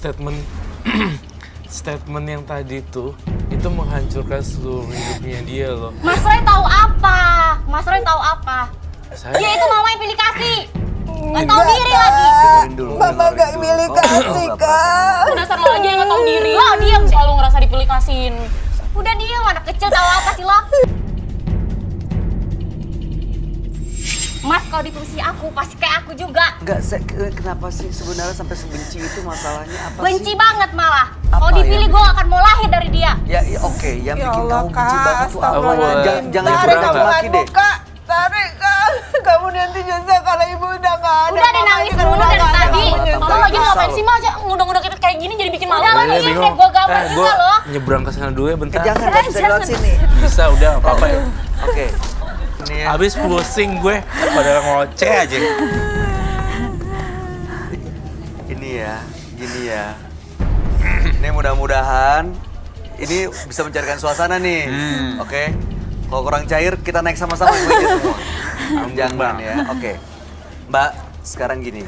statement statement yang tadi tuh itu menghancurkan seluruh hidupnya dia loh. Mas Roy tahu apa? Mas Roy tahu apa? Dia itu mama yang pilih kasih. Nggak tahu diri lagi. Mama gak pilih kasih, Kak. Dasar lo aja yang nggak tahu diri. Lo diam selalu ngerasa dipilih kasihin. Udah diam, anak kecil tahu apa sih lo? Mas kalau ditusi aku pasti kayak aku juga. Enggak, kenapa sih sebenarnya sampai sebenci itu masalahnya apa benci sih? banget malah. Apa Kalau dipilih yang- gue akan mau lahir dari dia. Ya, oke, yang Ya bikin Allah, kamu benci Kak, banget tuh apa? astagfirullahaladzim. Jangan Tarik curang-curang deh. Kak. Tarik, Kak. Kamu nanti nyesel kalau ibu udah gak ada. Udah deh nangis mulu dari tadi. Mama Mama lagi nyesel. ngapain sih, Ma? Ngundang-ngundang kita kayak gini jadi bikin malu. Udah Iya, nih, bingung. gue gambar juga Gua loh. nyebrang ke sana dulu ya bentar. Jangan, gak bisa lewat sini. Bisa udah apa-apa ya. Oke. Ini ya. Habis pusing gue pada ngoceh aja. Ini ya, gini ya. Ini mudah-mudahan ini bisa mencairkan suasana nih. Oke. Kalau kurang cair kita naik sama-sama ke meja semua. Jangan ya. Oke. Mbak, sekarang gini.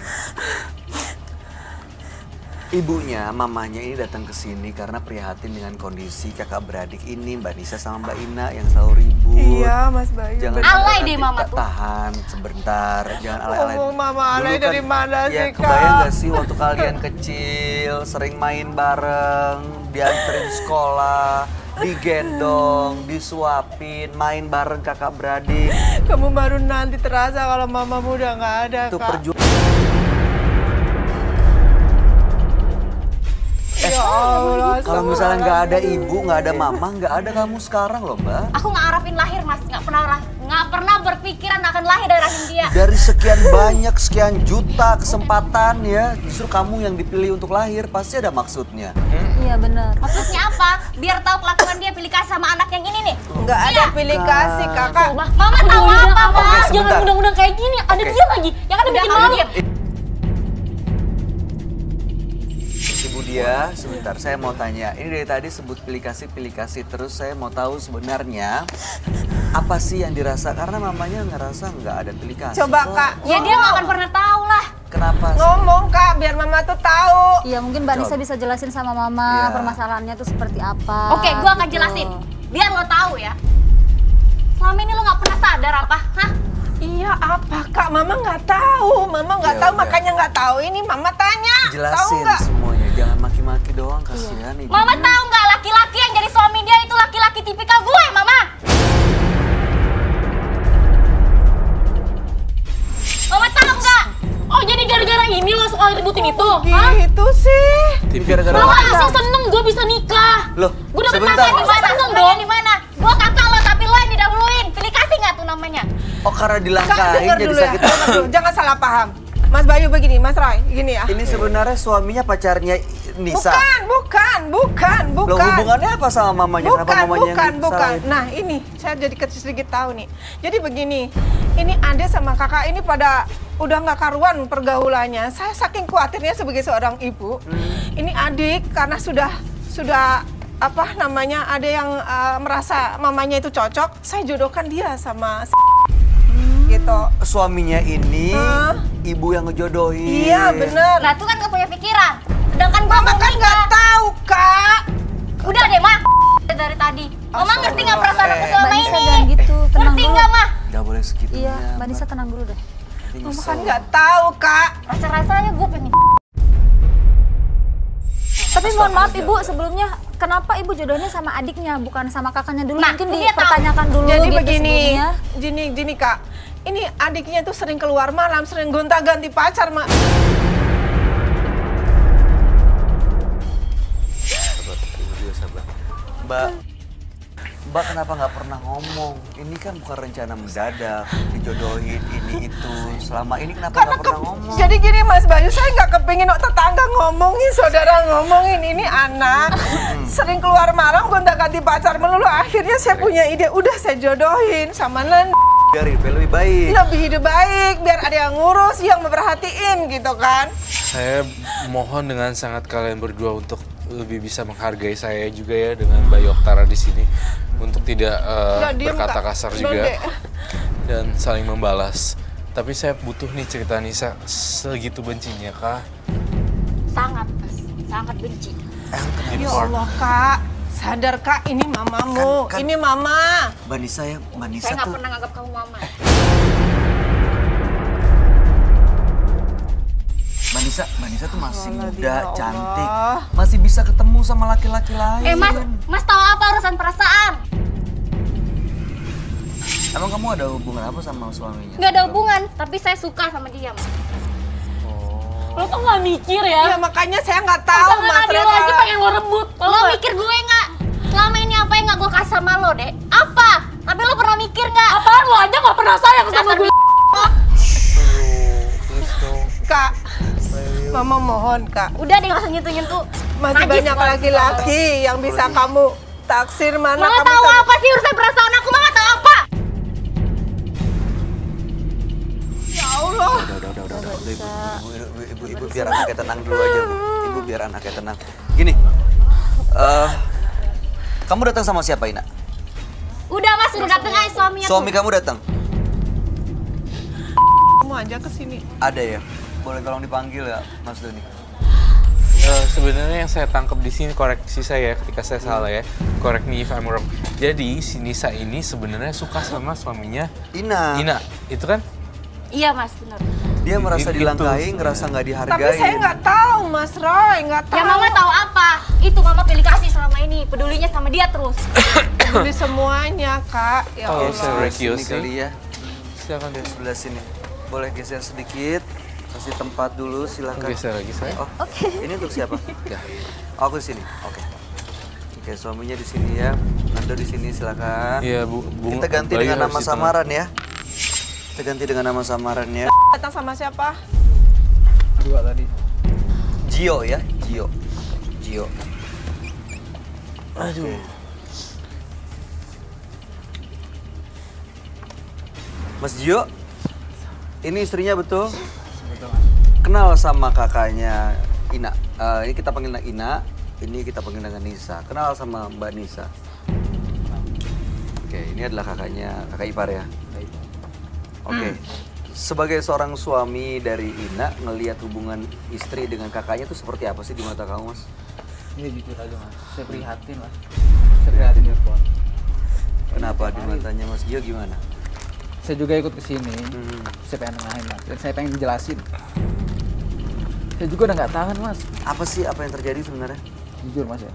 Ibunya, mamanya ini datang ke sini karena prihatin dengan kondisi kakak beradik ini, Mbak Nisa sama Mbak Ina yang selalu ribut. Iya, Mas Bayu. Jangan bener. Alay nanti deh Mama tuh. tahan sebentar, jangan alay-alay. Oh, Mama alay Dulu dari mana ya, sih, kebayang Kak? gak sih waktu kalian kecil, sering main bareng, dianterin sekolah, digendong, disuapin, main bareng kakak beradik. Kamu baru nanti terasa kalau mamamu udah gak ada, Itu Kak. Ya Allah, Kalau misalnya nggak ada ibu, nggak ada mama, nggak ada kamu sekarang loh, Mbak. Aku nggak harapin lahir, Mas. Nggak pernah berpikiran akan lahir dari rahim dia. Dari sekian banyak, sekian juta kesempatan ya, justru kamu yang dipilih untuk lahir, pasti ada maksudnya. Iya benar. Maksudnya apa? Biar tahu kelakuan dia pilih kasih sama anak yang ini nih. Nggak ada pilih kasih, Kakak. Mama tahu apa, Oke, Mas? sebentar. Jangan undang-undang kayak gini. Ada Oke. dia lagi. Yang ada bikin malu. Ibu dia, sebentar, saya mau tanya. Ini dari tadi sebut pilih kasih, terus saya mau tahu sebenarnya apa sih yang dirasa? Karena mamanya ngerasa nggak ada pilih kasih. Coba, kok. Kak. Ya dia nggak akan pernah tahu lah. Kenapa sih? Ngomong, Kak, biar Mama tuh tahu. Iya mungkin Mbak Nisa bisa jelasin sama Mama Iya. permasalahannya tuh seperti apa. Oke, gua akan gitu. jelasin. Biar lo tahu ya. Selama ini lo nggak pernah sadar apa? Hah? Iya, apa, Kak? Mama nggak tahu. Mama nggak Ya tahu, udah. makanya nggak tahu. Ini Mama tanya. Tahu Jelasin nggak? semuanya, jangan maki-maki doang, kasihan ibu. Mama tahu nggak laki-laki yang jadi suami dia itu laki-laki tipikal gue, Mama? Mama tahu nggak? Oh jadi gara-gara ini lo suka ributin itu? Hah? Gitu sih. Tapi gara-gara Lo harusnya seneng gue bisa nikah. Loh, Gue dapet sebentar. pasangan di mana? Seneng dong. Di mana? Gue kakak lo tapi lo yang didahuluin. Pilih kasih nggak tuh namanya? Oh, karena Kak, dilangkahin denger jadi dulu ya. sakit Dengar hati. dulu. Jangan salah paham. Mas Bayu begini, Mas Roy, gini ya. Ini sebenarnya suaminya pacarnya Nisa. Bukan. Loh, hubungannya apa sama mamanya? Kenapa mamanya yang Bukan. disalahin? Nah ini, saya jadi sedikit tahu nih. Jadi begini, ini Ade sama kakak ini pada udah nggak karuan pergaulannya. Saya saking khawatirnya sebagai seorang ibu. Ini adik karena sudah apa namanya, ada yang merasa mamanya itu cocok. Saya jodohkan dia sama gitu. Suaminya ini Hah? ibu yang ngejodohin. Iya bener. Nah itu kan gak punya pikiran. Sedangkan gue Mama mau kan nggak nikah. tahu, Kak. Udah deh, Ma. Dari tadi. Mama ngerti nggak perasaan aku selama Mbak Nisa ini? jangan gitu, tenang Ngerti dulu. nggak, Ma? Nggak boleh segitunya. Iya, Mbak Nisa tenang dulu deh. Nanti Mama nyesel. kan nggak tahu, Kak. Rasa-rasanya gue pengen. Tapi mohon maaf Ibu, sebelumnya kenapa Ibu jodohnya sama adiknya bukan sama kakaknya dulu? Nah, Mungkin itu dia tahu. dipertanyakan dulu Jadi gitu begini, sebelumnya. gini Kak. Ini adiknya tuh sering keluar malam, sering gonta-ganti pacar, Mak. Sabar, ibu juga sabar. Mbak kenapa nggak pernah ngomong? Ini kan bukan rencana mendadak, dijodohin ini itu. Selama ini kenapa nggak pernah ngomong? Jadi gini Mas Bayu, saya nggak kepingin tetangga ngomongin, saudara ngomongin ini anak. Sering keluar malam, gonta-ganti pacar melulu. Akhirnya saya punya ide, udah saya jodohin sama Nan. Biar hidup lebih baik. Lebih hidup baik, biar ada yang ngurus, yang memperhatiin gitu kan. Saya mohon dengan sangat kalian berdua untuk lebih bisa menghargai saya juga ya dengan Bayu Oktara di sini untuk tidak Udah, diem, berkata Kak. kasar Udah, juga Dek. dan saling membalas. Tapi saya butuh nih cerita Nisa, segitu bencinya kah? Sangat, Mas. sangat benci. Ya Allah Kak, sadar Kak, ini mamamu, ini mama. Mbak Nisa ya, Mbak Nisa Saya nggak tuh. pernah nganggap kamu mama. Mbak Nisa tuh masih muda, ya Allah. cantik, masih bisa ketemu sama laki-laki lain. Mas tahu apa urusan perasaan? Emang kamu ada hubungan apa sama suaminya? Nggak ada hubungan, tapi saya suka sama dia, Mas. Lo tuh nggak mikir Ya ya? makanya saya nggak tahu Pasangan Mas adik lo aja Reva. pengen lo rebut. Tau Lo nggak? mikir gue nggak? Selama ini apa yang nggak gue kasih sama lo, Dek? Apa? Tapi lo pernah mikir nggak? Apaan lo aja nggak pernah sayang sama Dasar gue? Please dong. Kak, mama mohon Kak. Udah deh, nggak usah nyentuh-nyentuh. Masih Najis banyak banget. laki-laki yang bisa kamu taksir mana Mama kamu tahu sama- apa sih urusan perasaan aku? Mama tahu apa? Ya Allah. Udah, ibu biar anaknya tenang dulu aja, Bu. Ibu biar anaknya tenang. Gini, kamu datang sama siapa, Ina? Udah Mas, udah dateng aja suaminya Suami tuh. kamu datang? Kamu aja ke sini. Ada ya? Boleh tolong dipanggil ya, Mas Doni? Sebenarnya yang saya tangkap di sini, koreksi saya ketika saya salah ya, correct me if I'm wrong. Jadi si Nisa ini sebenarnya suka sama suaminya Ina. Ina, itu kan? Iya Mas, benar. Dia merasa Itu dilangkahi, sebenarnya. ngerasa nggak dihargai. Tapi saya nggak tahu Mas Roy, nggak tahu. Ya Mama tahu apa? Itu Mama pilih kasih selama ini, pedulinya sama dia terus. Beli semuanya Kak. Ya Oh, Allah. saya Sini Rekios kali ya. Silakan Di sebelah sini. Boleh geser sedikit. Kasih tempat dulu, silakan. geser lagi saya. Oh, ini untuk siapa? Ya. Oh, aku di sini. Oke. Oke, suaminya di sini ya. Anda di sini silakan. Iya, Bu. Kita ganti Bayu dengan harus nama di tengah. samaran ya. Kita ganti dengan nama samaran ya. Datang sama siapa? Dua tadi. Gio ya, Gio. Gio. Aduh. Mas Gio, ini istrinya betul? Kenal sama kakaknya Ina. Ini kita panggil Ina, ini kita panggil dengan Nisa. Kenal sama Mbak Nisa. Oke, ini adalah kakaknya, kakak ipar ya. Oke. Sebagai seorang suami dari Ina, ngelihat hubungan istri dengan kakaknya itu seperti apa sih di mata kamu, Mas? Ini jujur aja mas, saya prihatin mas. Saya prihatin ya Puan. Kenapa di matanya Mas Gio gimana? Saya juga ikut ke sini. Hmm. Saya pengen nengahin mas, dan saya pengen jelasin. Saya juga udah nggak tahan mas, Apa sih apa yang terjadi sebenarnya? jujur mas ya.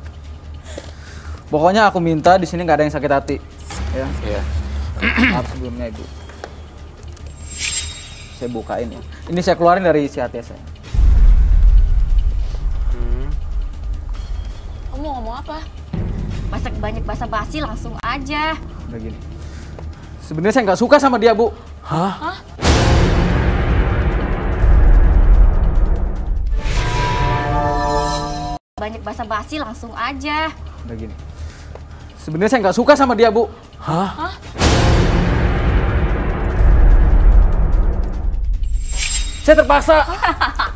Pokoknya aku minta di sini nggak ada yang sakit hati, ya. Iya. Maaf sebelumnya ibu. Saya bukain ya. Ini saya keluarin dari isi hati saya. Hmm. Kamu ngomong apa? Masak banyak basa-basi langsung aja. Udah gini. Sebenarnya saya nggak suka sama dia bu. Hah? Banyak basa-basi langsung aja. Udah gini. Sebenarnya saya nggak suka sama dia bu. Hah? Saya terpaksa.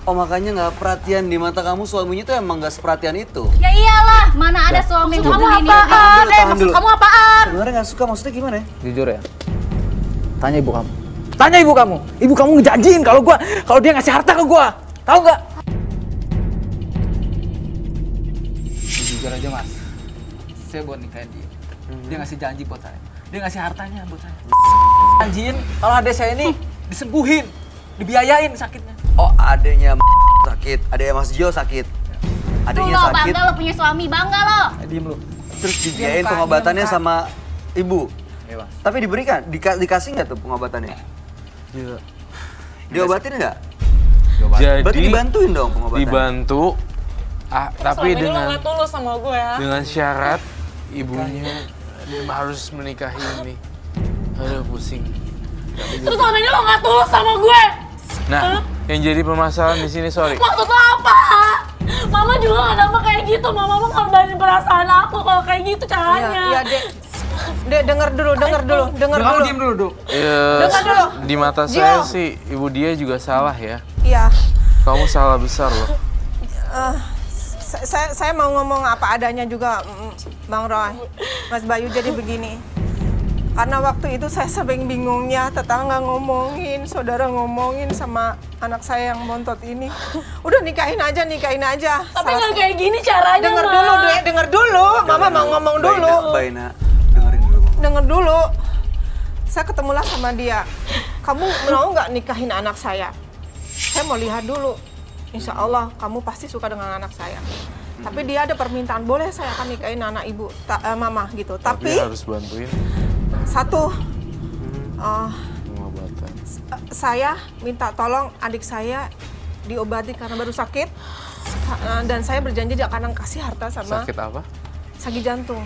Oh makanya nggak perhatian di mata kamu suaminya tuh emang nggak seperhatian itu. Ya iyalah, mana ada suami yang Kamu ngebully apaan? Tahan dulu, tahan dulu. Kamu apaan? Sebenarnya nggak suka maksudnya gimana ya? Jujur ya. Tanya ibu kamu. Tanya ibu kamu. Ibu kamu ngejanjiin kalau dia ngasih harta ke gua. Tahu nggak? Jujur aja mas. Saya buat nikahin dia. Dia ngasih janji buat saya. Dia ngasih hartanya buat saya. Janjiin kalau adek saya ini disembuhin, dibiayain sakitnya. Oh adanya sakit, adanya Mas Gio sakit. Tuh Adanya lo, sakit, bangga lo punya suami, bangga lo. Diem lu. terus dibiayain Diam, Kak, pengobatannya diam, Kak. sama ibu. Iya mas. Tapi diberikan, dikasih nggak tuh pengobatannya? Iya. Diobatin nggak? Jadi Berarti dibantuin dong pengobatannya. dibantu, tapi Suaminya lo dengan nggak tulus sama gue ya. dengan syarat ibunya harus menikahi ini. Aduh pusing. Terus suaminya lo nggak tulus sama gue. Nah, yang jadi permasalahan di sini sorry. Maksud lo apa? Mama juga nggak sama kayak gitu. Mama mau ngorbanin perasaan aku kalau kayak gitu Iya, caranya. iya, Dek. Dek, denger dulu. Kamu dulu. diem dulu, Duk. Ya, Dengar dulu. di mata Gio. saya sih ibu dia juga salah ya. Iya. Kamu salah besar loh. Saya mau ngomong apa adanya juga, Bang Roy. Mas Bayu, jadi begini. Karena waktu itu saya sering bingungnya, tetangga ngomongin, saudara ngomongin sama anak saya yang bontot ini. Udah nikahin aja. Tapi nggak kayak gini caranya, Denger dulu, Mama mau ngomong dulu. Baina, dengerin dulu. Denger dulu. Saya ketemulah sama dia. Kamu mau nggak nikahin anak saya? Saya mau lihat dulu. Insya Allah kamu pasti suka dengan anak saya. Tapi dia ada permintaan, boleh saya akan nikahin anak ibu, mama gitu. Tapi harus bantuin satu, pengobatan. saya minta tolong adik saya diobati karena baru sakit. Dan saya berjanji tidak akan kasih harta sama Sakit apa? sakit jantung.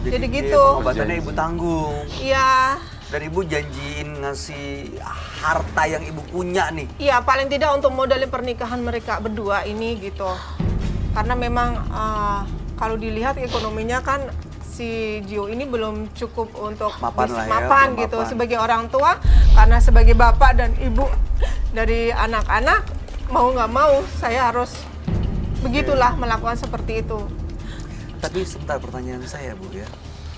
Jadi gitu. Pengobatannya ibu tanggung. Iya. Dan ibu janjiin ngasih harta yang ibu punya nih. Iya, paling tidak untuk modalin pernikahan mereka berdua ini gitu. Karena memang kalau dilihat ekonominya kan si Gio ini belum cukup untuk mapan gitu sebagai orang tua, karena sebagai bapak dan ibu dari anak-anak mau nggak mau saya harus begitulah melakukan seperti itu. Tapi sebentar, pertanyaan saya Bu ya,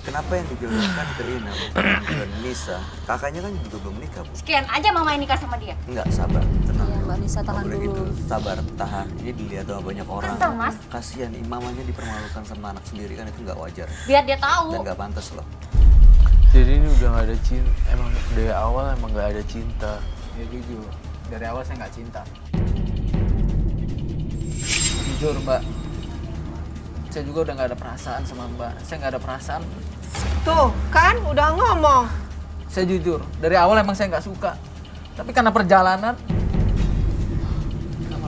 kenapa yang dijodohkan ke Rina bukan Nisa? Kakaknya kan juga belum nikah Bu. Sekian aja mama yang nikah sama dia. Enggak, sabar, tenang. Iya, Mbak Nisa, tahan Nggak boleh dulu. gitu. Sabar, tahan. Ini dilihat sama banyak orang. Kesel, Mas. Kasihan mamanya dipermalukan sama anak sendiri, kan itu nggak wajar Biar dia tahu. dan nggak pantas loh. Jadi ini udah nggak ada cinta. Emang dari awal emang nggak ada cinta. Ya jujur, dari awal saya nggak cinta. Jujur Mbak, saya juga udah nggak ada perasaan sama Mbak. Saya nggak ada perasaan. Tuh kan udah ngomong. Saya jujur, dari awal emang saya nggak suka. Tapi karena perjalanan,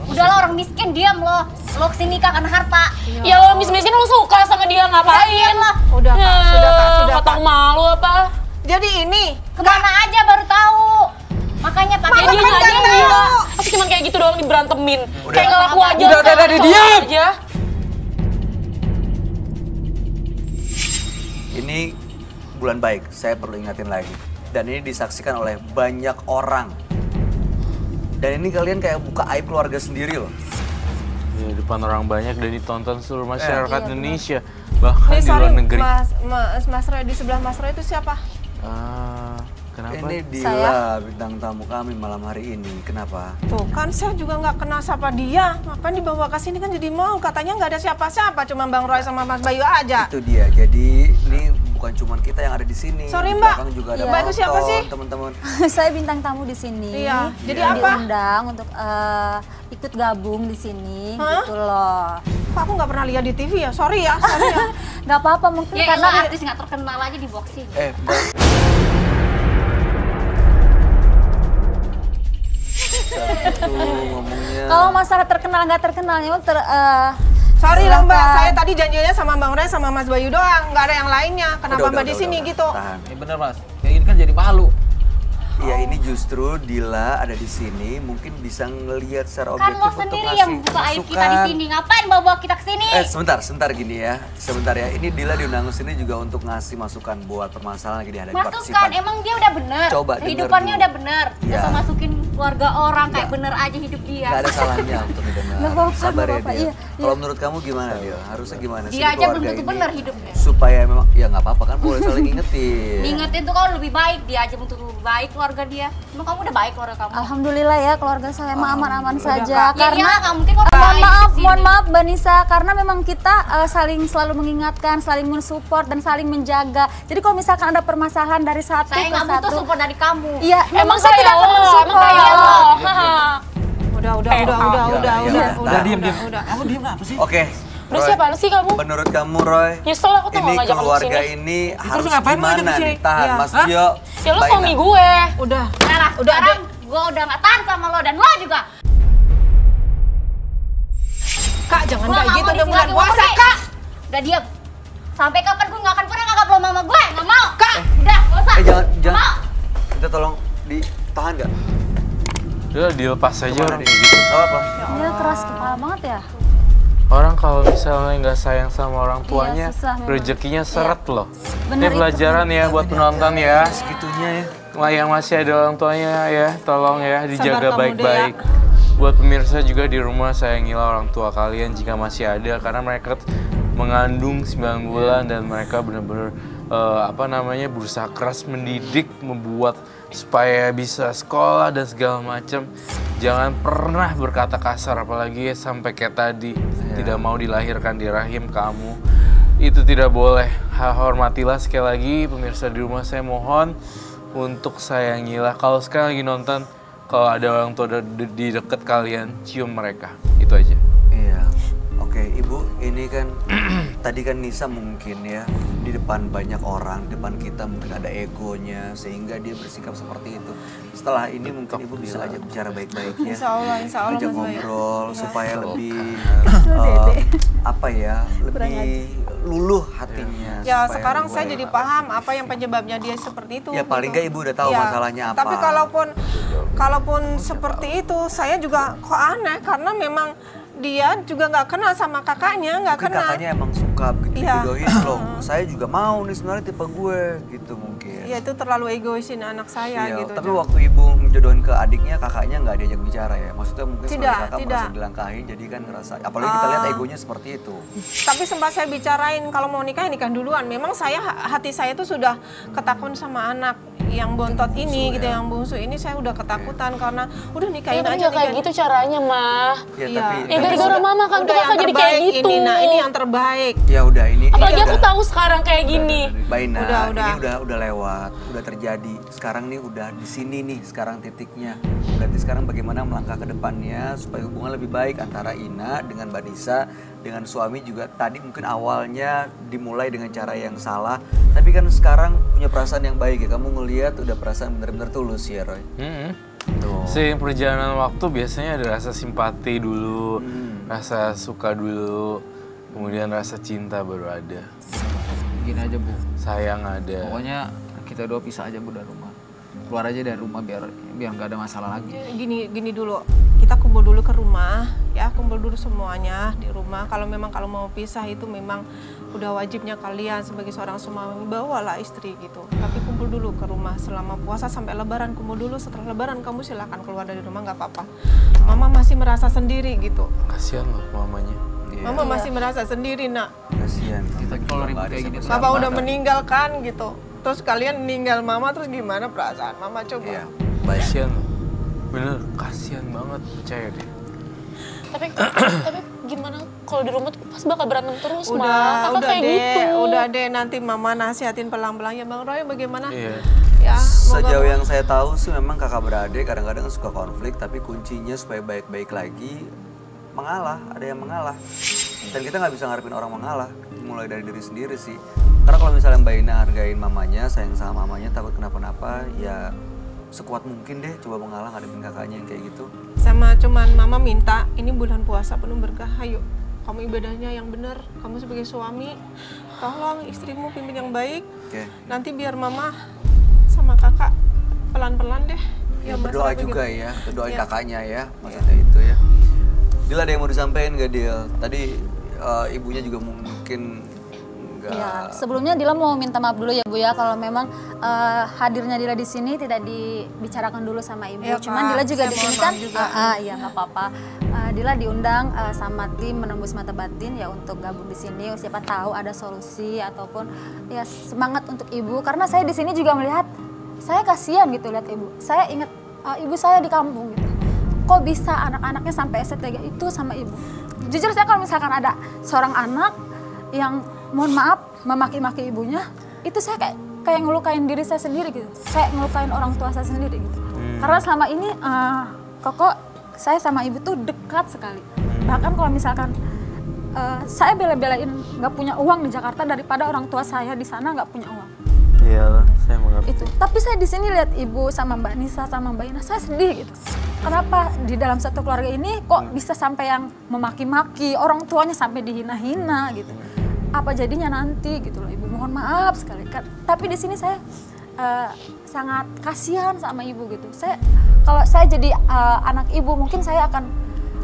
Udahlah orang miskin diam lo. Lo kesini nikah karena harta. Ya lo miskin lu suka sama dia ngapain? Udah Kak, sudah Kak, sudah Kata Kak. malu apa? Jadi ini Kemana aja baru tahu. Makanya pakai Ya dia kan nggak aja nggak yang gila. tahu. Pasti cuma kayak gitu doang diberantemin. Udah. Kayak ngelaku aja. Udah, diam. Aja. Ini bulan baik, saya perlu ingatin lagi. Dan ini disaksikan oleh banyak orang. Dan ini kalian kayak buka aib keluarga sendiri loh. Di depan orang banyak dan ditonton seluruh masyarakat Iya, Indonesia, bahkan Nih, di sorry, luar negeri. Mas Roy, di sebelah Mas Roy itu siapa? Kenapa? Ini Dila, bintang tamu kami malam hari ini. Kenapa? Tuh kan saya juga nggak kenal siapa dia. Ngapain dibawa ke sini kan jadi mau. Katanya nggak ada siapa-siapa, cuma Bang Roy sama Mas Bayu aja. Itu dia. Jadi ini bukan cuma kita yang ada di sini. Sorry, Di Mbak. belakang juga ada Iya. Mbak, itu siapa penonton, sih? teman-teman. Saya bintang tamu di sini. Iya, jadi Yang apa? diundang untuk ikut gabung di sini, Hah? gitu loh. Kok aku nggak pernah lihat di TV ya? Sorry ya. Gak apa-apa, mungkin Ya karena karena artis nggak terkenal aja di boxing. Mbak. Satu ngomongnya. kalau masalah terkenal nggak terkenalnya Sorry lah Mbak, silakan. saya tadi janjinya sama Bang Roy sama Mas Bayu doang, nggak ada yang lainnya. Kenapa Mbak di sini udah. gitu? Tahan. ini bener Mas, kayak gini kan jadi malu. Iya, ini justru Dila ada di sini mungkin bisa ngelihat secara Kan objektif lo untuk sendiri ngasih yang buka aib kita di masukan. sini. Ngapain bawa kita ke sini? Sebentar gini ya. Sebentar ya. Ini Dila diundang ke sini juga untuk ngasih masukan buat permasalahan lagi dihadapi Masukan, partisipan. emang dia udah bener. Coba denger Kehidupannya dulu. udah bener. Iya. Gak usah masukin keluarga orang kayak Nggak. bener aja hidup dia. Gak ada salahnya untuk didengar. Nggak apa-apa, Sabar ya nggak apa-apa, Dil. iya, Kalau menurut kamu gimana Dil? Harusnya gimana sih Dia di aja belum keluarga tentu ini bener hidupnya. supaya memang ya nggak apa-apa kan boleh saling ngingetin. Diingetin tuh kalau lebih baik, dia aja untuk lebih baik keluarga dia. Emang kamu udah baik keluarga kamu? alhamdulillah ya keluarga saya mah aman-aman Udah, saja. Kak. Ya Karena iyalah, nggak mungkin kok mohon baik maaf, kesini. mohon maaf Mbak Nisa, karena memang kita saling selalu mengingatkan, saling mensupport dan saling menjaga. Jadi kalau misalkan ada permasalahan dari satu Saya ke nggak butuh satu, support dari kamu. iya, Emang saya tidak kayak perlu lo, emang kayak support. lo. Udah. Kamu diem apa sih? Oke. Udah Roy, siapaan sih kamu? menurut kamu Roy, Nyesel aku tuh ini mau ngajak kamu keluarga kesini. ini harus ngapain mau ngajak gimana kesini? nih? Tahan, Iya. Mas Hah? Gio. Ya lo Baina. suami gue. Udah. Udah, sekarang gue udah nggak tahan sama lo dan lo juga. Kak, jangan Gue kayak nggak gitu, mau udah di bulan sini, puasa, pergi. Kak. Udah diam. Sampai kapan gue nggak akan pernah ngangkat lo mama gue? Nggak mau. Kak, udah, nggak usah. Jangan, Nggak jangan. mau. Kita tolong ditahan nggak? Udah dilepas aja Kemana orang dia? kayak gitu. Gak apa. Dia keras kepala banget ya. Orang kalau misalnya nggak sayang sama orang tuanya, susah memang. rezekinya seret loh. Bener Ini itu. pelajaran ya buat penonton ya. Segitunya ya. Yang masih ada orang tuanya ya, tolong ya dijaga kamu, baik-baik. Buat pemirsa juga di rumah, sayangilah orang tua kalian jika masih ada, karena mereka mengandung 9 bulan dan mereka benar-benar berusaha keras mendidik, membuat supaya bisa sekolah dan segala macam. Jangan pernah berkata kasar, apalagi sampai kayak tadi tidak mau dilahirkan di rahim kamu. Itu tidak boleh. Hormatilah sekali lagi pemirsa di rumah, saya mohon untuk sayangilah. Kalau sekarang lagi nonton, kalau ada orang tua di dekat kalian, cium mereka. Itu aja. Iya. Oke, Ibu, ini kan tadi kan Nisa mungkin ya di depan banyak orang, di depan kita mungkin ada egonya sehingga dia bersikap seperti itu. Setelah ini mungkin Ibu bisa ajak bicara baik-baik ya. Insya Allah Ajak Mas Bayu. ngobrol supaya lebih lebih luluh hatinya. Ya supaya sekarang lebih saya baik. jadi paham apa yang penyebabnya dia seperti itu. Ya paling nggak Ibu udah tahu Ya, masalahnya apa. Tapi kalaupun seperti itu, saya juga kok aneh karena memang dia juga nggak kenal sama kakaknya, nggak mungkin kenal. kakaknya emang suka begitu Iya. dijodohin loh. Saya juga mau nih sebenarnya tipe gue gitu mungkin. Ya itu terlalu egoisin anak saya Iya, gitu. tapi waktu ibu menjodohin ke adiknya, kakaknya nggak diajak bicara ya? Maksudnya mungkin Tidak, sebagai kakak tidak. merasa dilangkahin, jadi kan ngerasa, apalagi kita lihat egonya seperti itu. Tapi sempat saya bicarain kalau mau nikah duluan. Memang hati saya tuh sudah ketakutan sama anak yang bontot ini bungsu, gitu, ya. yang bungsu ini saya udah ketakutan karena udah nikahin Tapi aja. nggak kayak nikahin. gitu caranya, mah. Ya, Iya. tapi Gara-gara mama kan Udah kakak yang jadi kayak terbaik gitu. ini yang terbaik. ya udah ini. Apalagi ini aku tahu sekarang kayak gini. Baina, Udah. ini udah lewat, udah terjadi. Sekarang nih udah di sini nih, sekarang titiknya. Berarti sekarang bagaimana melangkah ke depannya supaya hubungan lebih baik antara Ina dengan Mbak Nisa, dengan suami juga. Tadi mungkin awalnya dimulai dengan cara yang salah, tapi kan sekarang punya perasaan yang baik ya. Kamu ngelihat udah perasaan benar-benar tulus ya, Roy. Tuh. Seiring perjalanan waktu biasanya ada rasa simpati dulu, rasa suka dulu, kemudian rasa cinta baru ada. Gini aja Bu, Sayang ada. pokoknya kita dua pisah aja Bu dari rumah. Keluar aja dari rumah biar nggak ada masalah lagi. Gini dulu, kita kumpul dulu ke rumah ya, kumpul dulu semuanya di rumah. Kalau mau pisah itu memang udah wajibnya kalian sebagai seorang suami, bawalah istri gitu. Tapi kumpul dulu ke rumah selama puasa sampai lebaran, kumpul dulu. Setelah lebaran kamu silakan keluar dari rumah, nggak apa-apa. Mama masih merasa sendiri gitu. Kasihan loh mamanya. Mama masih merasa sendiri, nak. Kasihan. Kita kalau ribut kayak gini Papa udah meninggalkan gitu. Terus kalian ninggal mama, terus gimana perasaan mama coba? Iya, baik. Kasihan loh. Bener, kasihan banget, percaya deh. Tapi gimana kalau di rumah tuh pas bakal berantem terus, mah. Kakak Udah kayak deh, gitu. udah deh, nanti mama nasihatin pelan-pelan ya Bang Roy, bagaimana? Iya. Ya, Sejauh yang saya tahu sih memang kakak beradik kadang-kadang suka konflik, tapi kuncinya supaya baik-baik lagi mengalah, ada yang mengalah. Dan kita nggak bisa ngarepin orang mengalah, mulai dari diri sendiri sih. Karena kalau misalnya Mbak Ina hargain mamanya, sayang sama mamanya, takut kenapa-napa, ya sekuat mungkin deh coba mengalah ngadepin kakaknya yang kayak gitu. sama cuman mama minta, ini bulan puasa penuh berkah, ayo kamu ibadahnya yang benar, kamu sebagai suami, tolong istrimu pimpin yang baik. Oke. Nanti biar mama sama kakak pelan-pelan deh. Ya masalah berdoa begitu. juga ya, berdoain Iya. kakaknya ya, maksudnya itu ya. Dil, ada yang mau disampaikan gak Dil? Tadi ibunya juga mungkin nggak. Ya, sebelumnya Dila mau minta maaf dulu ya Bu ya kalau memang hadirnya Dila di sini tidak dibicarakan dulu sama Ibu. Iya, Cuman Kak. Dila juga Saya di sini mohon kan maaf juga. iya nggak apa-apa. Dila diundang sama tim Menembus Mata Batin ya untuk gabung di sini. Siapa tahu ada solusi ataupun ya semangat untuk Ibu, karena saya di sini juga melihat saya kasihan gitu lihat Ibu. Saya ingat ibu saya di kampung gitu. Kok bisa anak-anaknya sampai setega itu sama Ibu? Jujur saya kalau misalkan ada seorang anak yang mohon maaf memaki-maki ibunya, itu saya kayak ngelukain diri saya sendiri gitu, kayak ngelukain orang tua saya sendiri gitu. Karena selama ini Koko, saya sama ibu tuh dekat sekali. Bahkan kalau misalkan saya bela-belain nggak punya uang di Jakarta daripada orang tua saya di sana nggak punya uang. Iyalah, saya mengerti. Itu. Tapi saya di sini lihat ibu sama Mbak Nisa sama Mbak Ina, saya sedih gitu. Kenapa di dalam satu keluarga ini kok bisa sampai yang memaki-maki, orang tuanya sampai dihina-hina gitu. Apa jadinya nanti gitu loh Ibu, mohon maaf sekali. Tapi di sini saya sangat kasihan sama Ibu gitu. Kalau saya jadi anak Ibu mungkin saya akan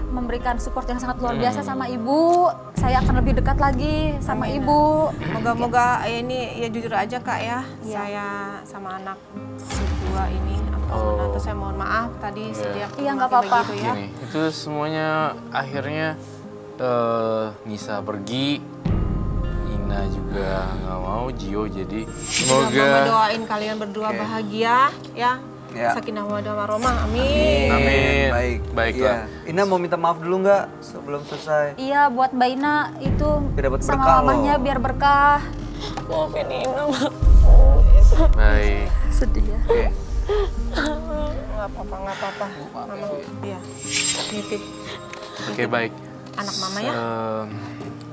memberikan support yang sangat luar biasa sama Ibu. Saya akan lebih dekat lagi sama Ibu. Moga-moga ini ya jujur aja Kak ya, Iya. saya sama anak berdua ini atau nanti saya mohon maaf tadi setiap Iya, nggak memaki apa-apa. begitu ya. Gini, itu semuanya akhirnya Nisa pergi, Ina juga nggak mau Gio, jadi Mama semoga doain kalian berdua bahagia ya. Ya. Sakinah mawaddah warahmah. Amin. Amin. Baik. Baiklah. Iya. Ina mau minta maaf dulu nggak sebelum selesai? Iya, buat Mbak Ina itu Biar dapat sama berkah mamahnya loh. biar berkah. Maafin Ina, Ma. Baik. Sedih ya. Oke. Nggak apa-apa, nggak apa-apa. Mama, iya. Nitip Oke, baik. anak mama ya.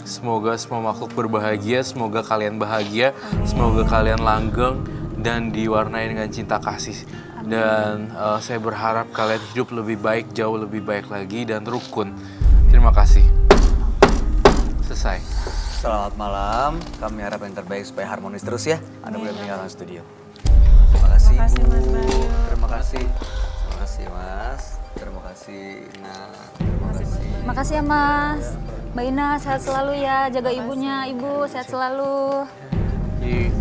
Semoga semua makhluk berbahagia, semoga kalian bahagia, semoga kalian langgeng dan diwarnai dengan cinta kasih. Dan saya berharap kalian hidup lebih baik, jauh lebih baik lagi dan rukun. Terima kasih. Selesai. Selamat malam. Kami harap yang terbaik supaya harmonis terus ya. Anda boleh meninggalkan studio. Terima kasih. Terima kasih Mas Bayu. Terima kasih. Terima kasih Mas. Terima kasih Ina. Terima kasih. Makasih ya Mas. Mbak Ina sehat selalu ya, jaga ibunya, ibu sehat selalu. Terima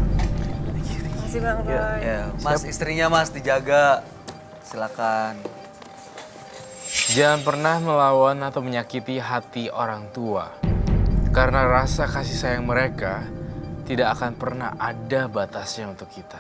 kasih Bang Roy. Ya, Mas istrinya Mas dijaga. Silakan. Jangan pernah melawan atau menyakiti hati orang tua. Karena rasa kasih sayang mereka tidak akan pernah ada batasnya untuk kita.